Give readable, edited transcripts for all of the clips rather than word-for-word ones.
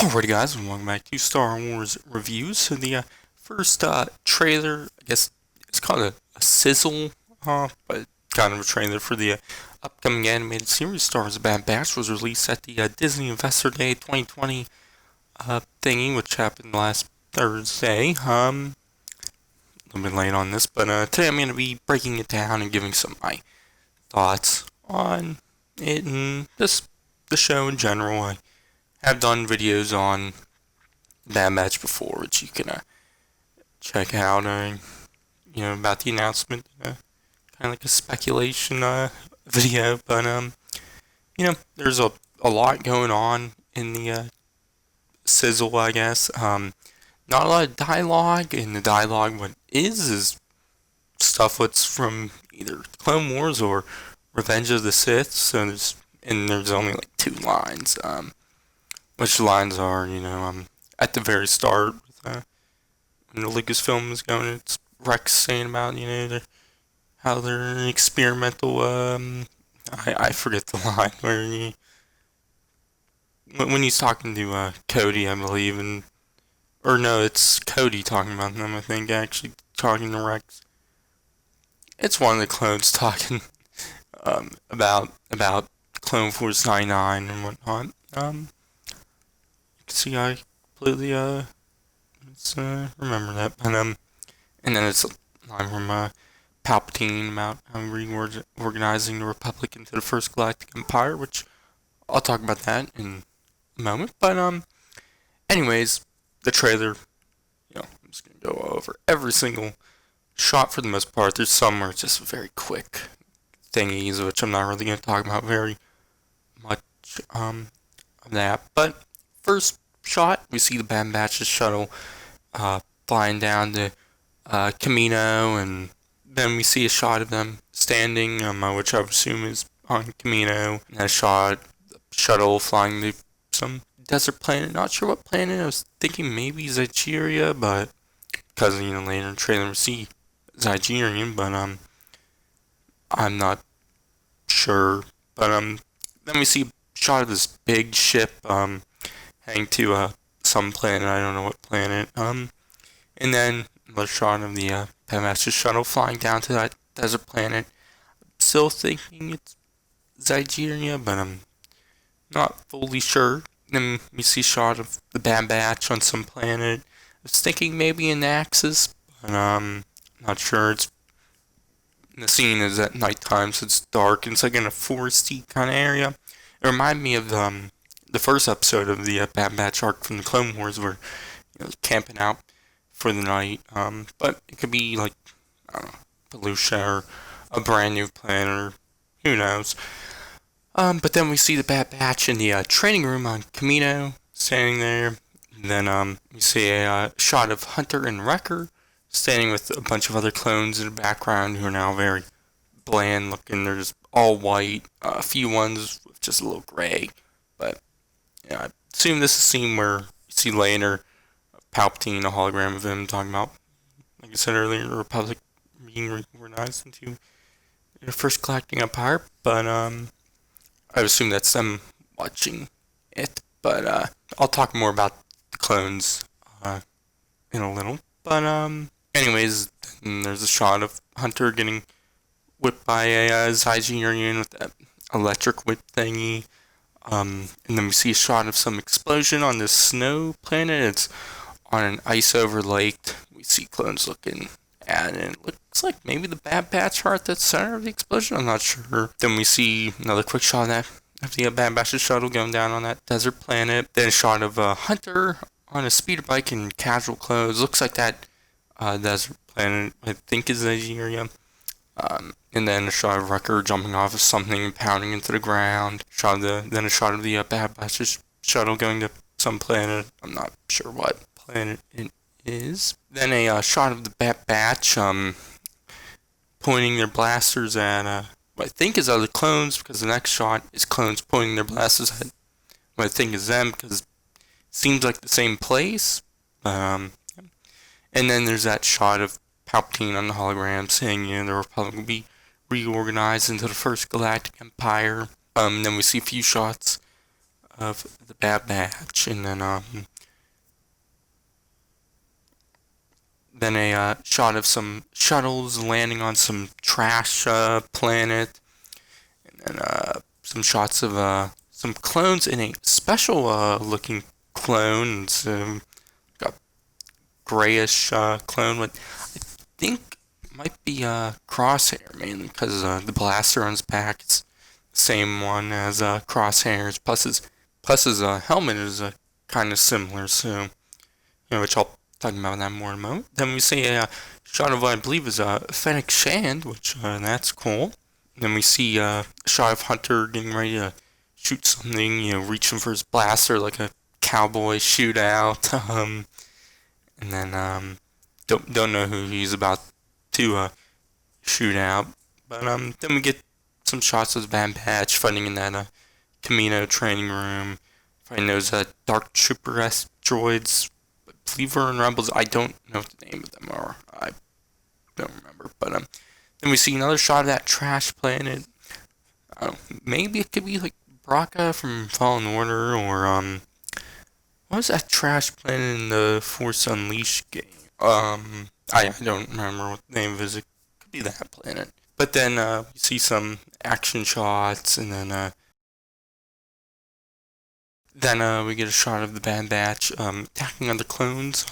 Alrighty guys, and welcome back to Star Wars Reviews. So the first trailer, I guess it's called a Sizzle, but kind of a trailer for the upcoming animated series Star Wars: The Bad Batch was released at the Disney Investor Day 2020 thingy, which happened last Thursday. A little bit late on this, but today I'm going to be breaking it down and giving some of my thoughts on it and just the show in general. I have done videos on Bad Batch before, which you can check out, about the announcement, kind of like a speculation video. But there's a lot going on in the Sizzle, I guess. Not a lot of dialogue, and the dialogue, what is stuff what's from either Clone Wars or Revenge of the Sith. So there's only like two lines. Which lines are, at the very start, when the Lucasfilm is going, it's Rex saying about, how they're an experimental, I forget the line, when he's talking to, Cody, I believe, or no, it's Cody talking about them, I think, actually talking to Rex. It's one of the clones talking, about Clone Force 99 and whatnot. See, I completely, remember that. And then it's a line from, Palpatine about how reorganizing the Republic into the First Galactic Empire, which I'll talk about that in a moment. But, anyways, the trailer, I'm just gonna go over every single shot for the most part. There's some where it's just very quick thingies, which I'm not really gonna talk about very much, of that. But first shot, we see the Bad Batch's shuttle flying down the Camino, and then we see a shot of them standing, which I would assume is on Camino, and a shot the shuttle flying to some desert planet. Not sure what planet. I was thinking maybe Zygeria, but because later in the trailer we see Zygerian, but I'm not sure. But then we see a shot of this big ship heading to some planet. I don't know what planet. And then another shot of the Bad Batch's shuttle flying down to that desert planet. I'm still thinking it's Zygeria, but I'm not fully sure. Then we see a shot of the Bad Batch on some planet. I was thinking maybe in Axis, but not sure. The scene is at nighttime, so it's dark, and it's like in a foresty kind of area. It reminded me of the first episode of the Bad Batch arc from the Clone Wars, where camping out for the night. But it could be like, I don't know, Volusia or a brand new planet, or who knows. But then we see the Bad Batch in the training room on Camino, standing there. And then we see a shot of Hunter and Wrecker standing with a bunch of other clones in the background who are now very bland looking. They're just all white. A few ones with just a little gray. But I assume this is a scene where you see later Palpatine, a hologram of him, talking about, like I said earlier, the Republic being reorganized into the First Galactic Empire. But I assume that's them watching it. But I'll talk more about the clones in a little. But anyways, then there's a shot of Hunter getting whipped by a Zygerian with that electric whip thingy. And then we see a shot of some explosion on this snow planet. It's on an ice-over lake. We see clones looking at it, and it looks like maybe the Bad Batch are at the center of the explosion. I'm not sure. Then we see another quick shot of the Bad Batch's shuttle going down on that desert planet. Then a shot of Hunter on a speeder bike in casual clothes. Looks like that desert planet, I think, is Nigeria. And then a shot of Wrecker jumping off of something and pounding into the ground. Then a shot of the Bad Batch's shuttle going to some planet. I'm not sure what planet it is. Then a shot of the Bad Batch pointing their blasters at what I think is other clones, because the next shot is clones pointing their blasters at what I think is them, because it seems like the same place. And then there's that shot of Palpatine on the hologram saying, the Republic will be reorganized into the First Galactic Empire. Then we see a few shots of the Bad Batch, and then a shot of some shuttles landing on some trash planet, and then some shots of some clones in a special looking clone. It's a grayish clone with, I think, might be Crosshair mainly because the blaster on his back is the same one as Crosshair's. Plus his helmet is kind of similar, so which I'll talk about that more in a moment. Then we see a shot of what I believe is a Fennec Shand, which that's cool. Then we see a shot of Hunter getting ready to shoot something, reaching for his blaster like a cowboy shootout. And then don't know who he's about to shoot out. But then we get some shots of Bad Batch fighting in that Camino training room, fighting those Dark Trooper droids. I believe we're in Rebels. I don't know what the name of them are. I don't remember. But then we see another shot of that trash planet. Maybe it could be like Braca from Fallen Order, or what was that trash planet in the Force Unleashed game? I don't remember what the name of it is. It could be that planet. But then we see some action shots, and then we get a shot of the Bad Batch attacking other clones.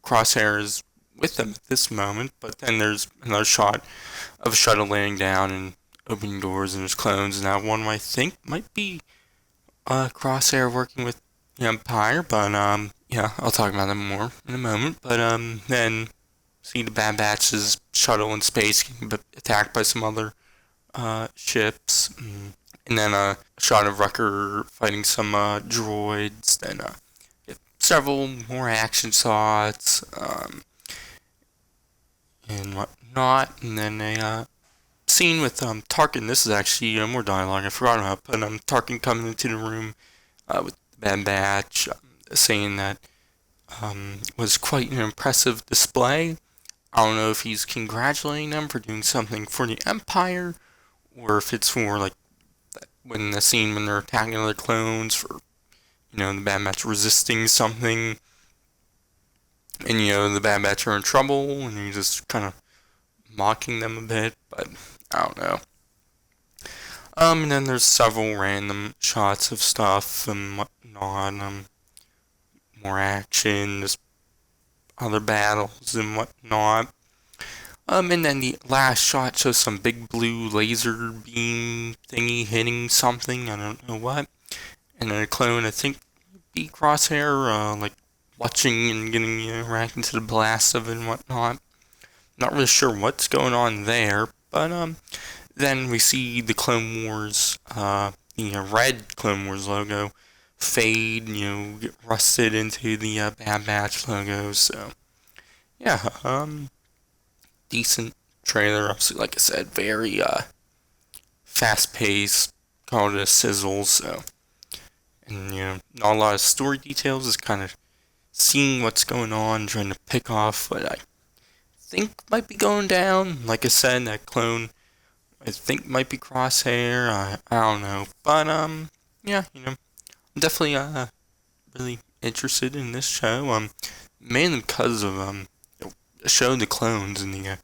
Crosshair is with them at this moment, but then there's another shot of a shuttle landing down and opening doors, and there's clones. And that one I think might be Crosshair working with the Empire, but yeah, I'll talk about that more in a moment. But then see the Bad Batch's shuttle in space getting attacked by some other ships, and then a shot of Wrecker fighting some droids. Then several more action shots and whatnot, and then a scene with Tarkin. This is actually more dialogue I forgot about, but Tarkin coming into the room with the Bad Batch, saying that was quite an impressive display. I don't know if he's congratulating them for doing something for the Empire, or if it's for like when the scene when they're attacking other clones for the Bad Batch resisting something, and the Bad Batch are in trouble, and he's just kind of mocking them a bit. But I don't know. And then there's several random shots of stuff and whatnot. More action, just other battles and whatnot. And then the last shot shows some big blue laser beam thingy hitting something. I don't know what. And then a clone, I think, be Crosshair, like watching and getting racked into the blast of it and whatnot. Not really sure what's going on there, but then we see the Clone Wars, the red Clone Wars logo fade, get rusted into the Bad Batch logo. So yeah, decent trailer. Obviously, like I said, very fast paced. Called it a Sizzle. So, and not a lot of story details. Just kind of seeing what's going on, trying to pick off what I think might be going down. Like I said, that clone I think might be Crosshair. I don't know, but yeah, I'm definitely really interested in this show. Mainly because of showing the clones in the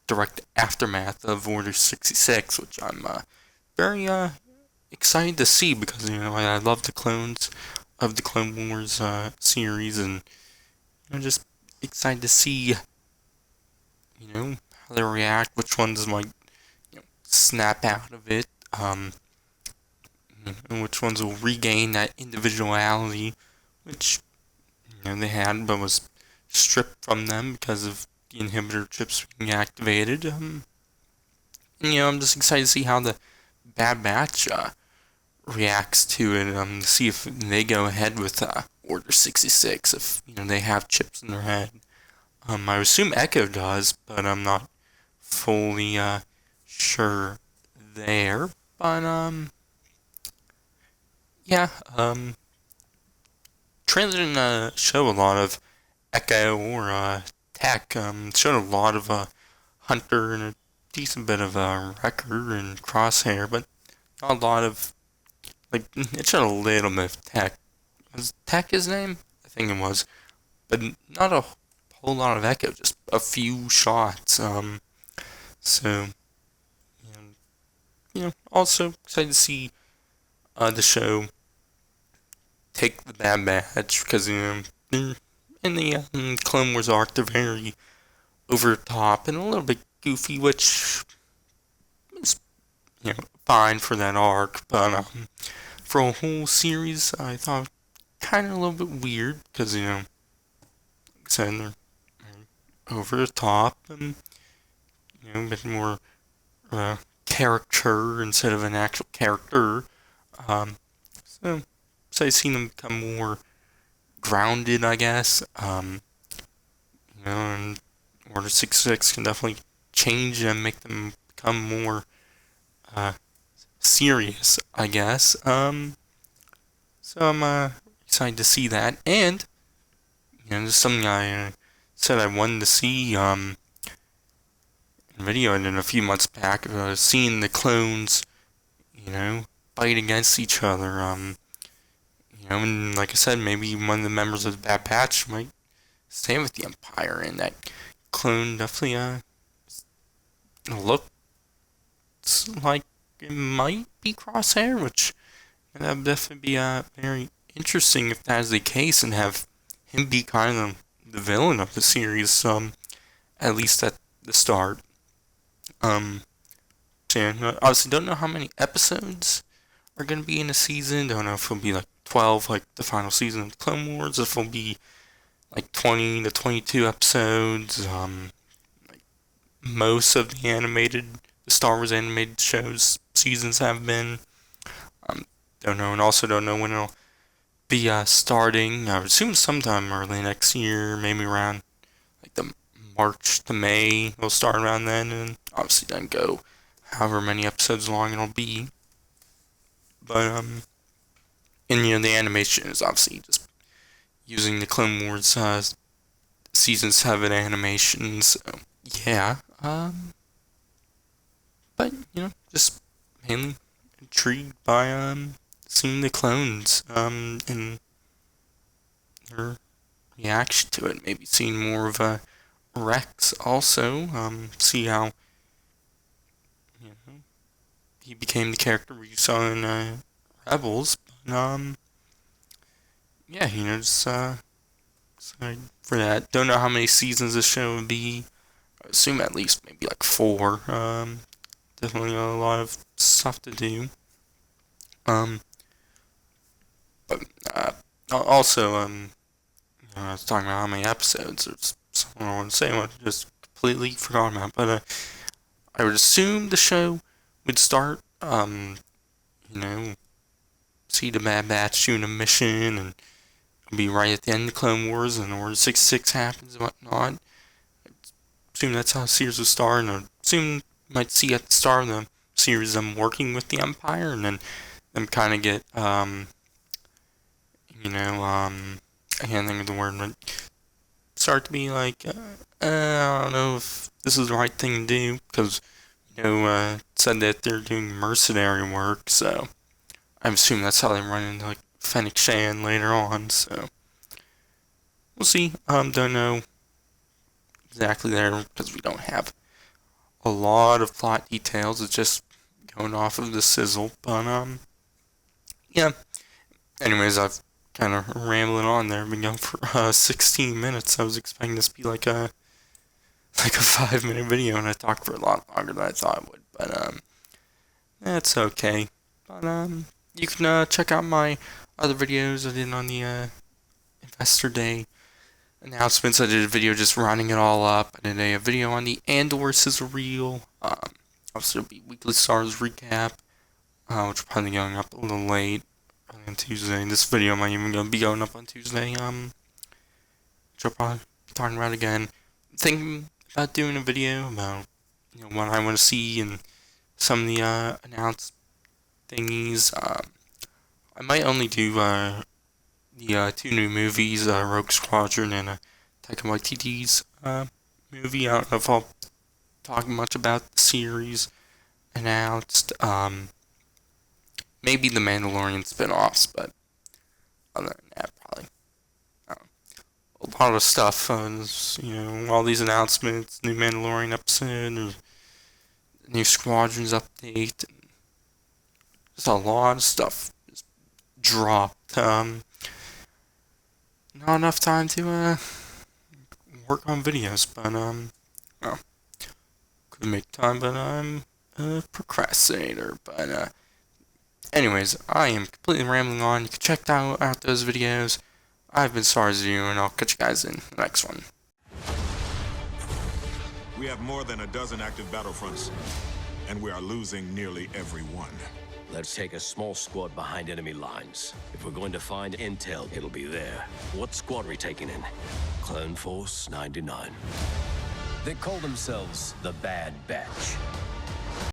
direct aftermath of Order 66, which I'm very excited to see because I love the clones of the Clone Wars series, and I'm just excited to see how they react, which ones might snap out of it, and which ones will regain that individuality, which they had but was stripped from them because of the inhibitor chips being activated. And I'm just excited to see how the Bad Batch reacts to it. To see if they go ahead with Order 66, if they have chips in their head. I assume Echo does, but I'm not fully sure there. But yeah, trailer didn't show a lot of Echo or Tech. Showed a lot of Hunter and a decent bit of Wrecker and Crosshair, but not a lot of Like, it showed a little bit of Tech. Was Tech his name? I think it was. But not a whole lot of Echo, just a few shots. So, also excited to see the show take the Bad Batch because, in the Clone Wars arc, they're very over the top and a little bit goofy, which is, fine for that arc. But for a whole series, I thought kind of a little bit weird because, like I said, they're over the top and, a bit more uh, character instead of an actual character. Um, so, I've seen them become more grounded, I guess. And Order 66 can definitely change them, make them become more uh, serious, I guess. So I'm excited to see that, and this is something I said I wanted to see in video, and then a few months back, seeing the clones, you know, fight against each other. And like I said, maybe one of the members of the Bad Batch might stay with the Empire, and that clone definitely looks like it might be Crosshair, which that would definitely be very interesting if that is the case, and have him be kind of the villain of the series, at least at the start. So obviously don't know how many episodes are going to be in a season. Don't know if it'll be like 12, like the final season of the Clone Wars, if it'll be like 20 to 22 episodes. Like most of the Star Wars animated shows seasons have been. Don't know, and also don't know when it'll be starting. I would assume sometime early next year, maybe around like the March to May. It'll start around then, and obviously then go however many episodes long it'll be. But and the animation is obviously just using the Clone Wars season 7 animations. So, yeah. But just mainly intrigued by seeing the clones and their reaction to it. Maybe seeing more of Rex also. See how he became the character we saw in Rebels. But, yeah, just excited for that. Don't know how many seasons this show would be. I assume at least maybe like 4. Definitely a lot of stuff to do. Um, but also, I was talking about how many episodes. There's something I want to say. I just completely forgot about. But I would assume the show would start. See the Bad Batch doing a mission, and be right at the end of Clone Wars, and Order 66 happens and whatnot. I assume that's how the series would start, and I assume you might see at the start of the series them working with the Empire, and then them kind of get, I can't think of the word, but start to be like, I don't know if this is the right thing to do, because, said that they're doing mercenary work, so I assume that's how they run into, like, Fennec Shan later on, so we'll see. Don't know exactly there, because we don't have a lot of plot details, it's just going off of the sizzle, but, yeah. Anyways, I've kind of rambling on there. I've been going for 16 minutes. I was expecting this to be like a 5-minute video, and I talked for a lot longer than I thought I would. But that's okay. But you can check out my other videos I did on the Investor Day announcements. I did a video just rounding it all up. I did a video on the Andor Sizzle Reel. Obviously, it'll be weekly stars recap, which will probably be going up a little late on Tuesday. This video might even be going up on Tuesday. Which I'll probably be talking about again. Thinking about doing a video about what I want to see and some of the announced thingies. I might only do the 2 new movies, Rogue Squadron and Taika Waititi's movie. I don't know if I'll talk much about the series announced. maybe the Mandalorian spin-offs, but other than that, probably a lot of stuff. All these announcements, new Mandalorian episode, or new Squadrons update, and just a lot of stuff just dropped. Not enough time to work on videos, but well, could make time, but I'm a procrastinator. But anyways, I am completely rambling on. You can check out those videos. I've been StarsZoo, and I'll catch you guys in the next one. We have more than a dozen active battlefronts, and we are losing nearly every one. Let's take a small squad behind enemy lines. If we're going to find intel, it'll be there. What squad are we taking in? Clone Force 99. They call themselves the Bad Batch.